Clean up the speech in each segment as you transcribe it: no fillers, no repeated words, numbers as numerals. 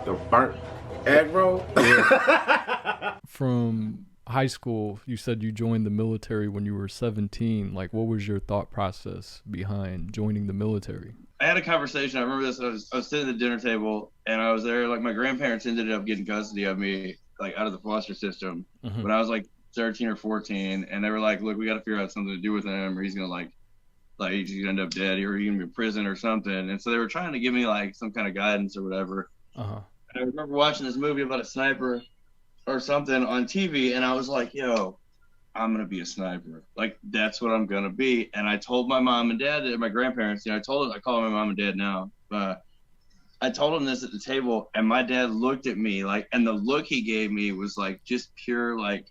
The burnt egg roll? From high school, you said you joined the military when you were 17. Like, what was your thought process behind joining the military? I had a conversation. I remember this. I was sitting at the dinner table, and I was there. Like, my grandparents ended up getting custody of me, like, out of the foster system when I was like 13 or 14, and they were like, "Look, we got to figure out something to do with him, or he's gonna like he's gonna end up dead, or he's gonna be in prison or something." And so they were trying to give me like some kind of guidance or whatever. And I remember watching this movie about a sniper or something on TV, and I was like, "Yo, I'm gonna be a sniper. Like, that's what I'm gonna be." And I told my mom and dad, my grandparents, I told them, I call them my mom and dad now. I told them this at the table, and my dad looked at me like, and the look he gave me was like just pure like,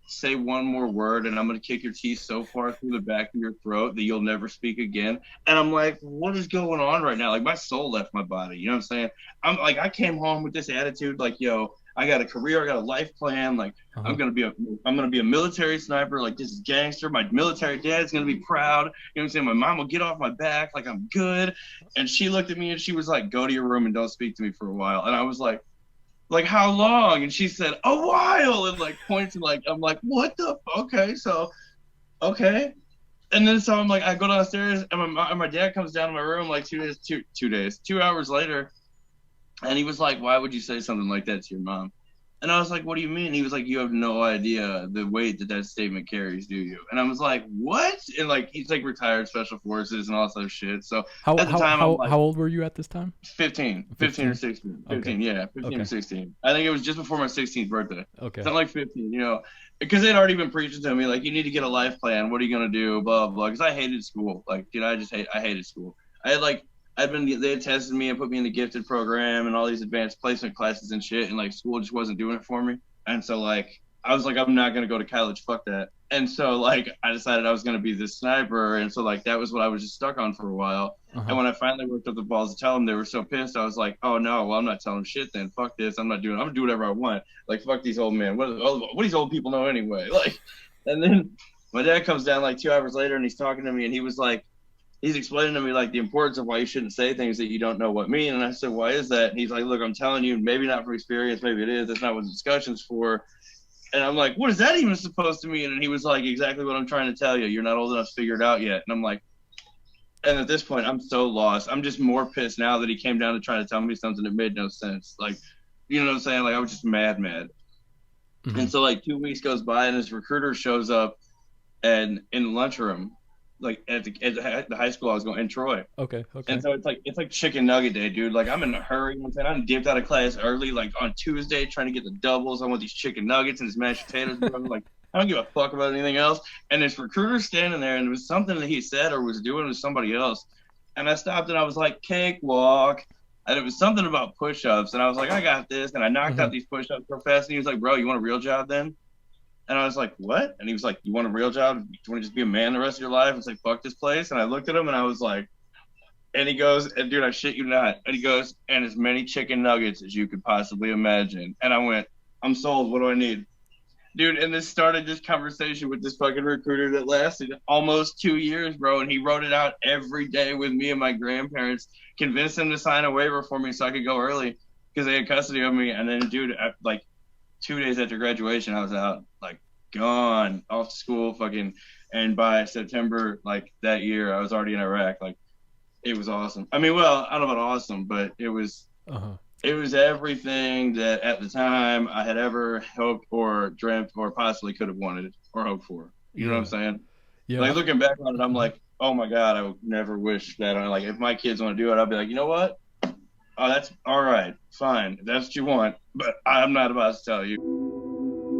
say one more word and I'm gonna kick your teeth so far through the back of your throat that you'll never speak again. And I'm like, what is going on right now? Like, my soul left my body. You know what I'm saying? I'm like, I came home with this attitude, like, yo, I got a career, I got a life plan. Like, I'm gonna be a military sniper. Like, this is gangster. My military dad's gonna be proud. You know what I'm saying? My mom will get off my back. Like, I'm good. And she looked at me and she was like, go to your room and don't speak to me for a while. And I was like, how long? And she said, a while. And like points and like, I'm like, what the? Okay, so, okay. And then so I'm like, I go downstairs and my dad comes down to my room like 2 hours later. And he was like, why would you say something like that to your mom? And I was like, what do you mean? He was like, you have no idea the weight that statement carries, do you? And I was like, what? And like, he's like retired special forces and all this other shit. So at the time, I'm like, how old were you at this time? 15 or 16. 15, okay. Yeah, 15 or 16. I think it was just before my 16th birthday. Okay. Something like 15, you know, because they'd already been preaching to me, like, you need to get a life plan. What are you going to do? Blah, blah, blah. Because I hated school. Like, dude, I hated school. They had tested me and put me in the gifted program and all these advanced placement classes and shit, and like school just wasn't doing it for me. And so like I was like, I'm not gonna go to college, fuck that. And so like I decided I was gonna be this sniper, and so like that was what I was just stuck on for a while. And when I finally worked up the balls to tell them, they were so pissed. I was like, oh no, well, I'm not telling them shit then. Fuck this. I'm gonna do whatever I want. Like, fuck these old men. What do these old people know anyway? Like, and then my dad comes down like 2 hours later and he's talking to me and he was like, he's explaining to me like the importance of why you shouldn't say things that you don't know what mean. And I said, why is that? And he's like, look, I'm telling you, maybe not from experience, maybe it is. That's not what the discussion's for. And I'm like, what is that even supposed to mean? And he was like, exactly what I'm trying to tell you. You're not old enough to figure it out yet. And I'm like, and at this point, I'm so lost. I'm just more pissed now that he came down to try to tell me something that made no sense. Like, you know what I'm saying? Like, I was just mad. And so like 2 weeks goes by and this recruiter shows up and in the lunchroom, like at the high school I was going in Troy. Okay. And so it's like chicken nugget day, dude. Like, I'm in a hurry. I'm dipped out of class early, like on Tuesday, trying to get the doubles. I want these chicken nuggets and these mashed potatoes. Like, I don't give a fuck about anything else. And this recruiter's standing there, and it was something that he said or was doing with somebody else. And I stopped and I was like, cakewalk. And it was something about push-ups. And I was like, I got this. And I knocked out these push-ups real fast. And he was like, bro, you want a real job then? And I was like, what? And he was like, you want a real job? Do you want to just be a man the rest of your life? It's like, fuck this place. And I looked at him and I was like, and he goes, and dude, I shit you not. And he goes, and as many chicken nuggets as you could possibly imagine. And I went, I'm sold. What do I need? Dude, and this started this conversation with this fucking recruiter that lasted almost 2 years, bro. And he wrote it out every day with me and my grandparents, convinced him to sign a waiver for me so I could go early because they had custody of me. And then, dude, like 2 days after graduation, I was out, like, gone, off to school, fucking. And by September, like, that year, I was already in Iraq. Like, it was awesome. I mean, well, I don't know about awesome, but it was everything that at the time I had ever hoped or dreamt or possibly could have wanted or hoped for. You know what I'm saying? Yeah. Like, looking back on it, I'm like, oh my God, I would never wish that. Like, if my kids want to do it, I'll be like, you know what? Oh, that's all right. Fine. If that's what you want. But I'm not about to tell you.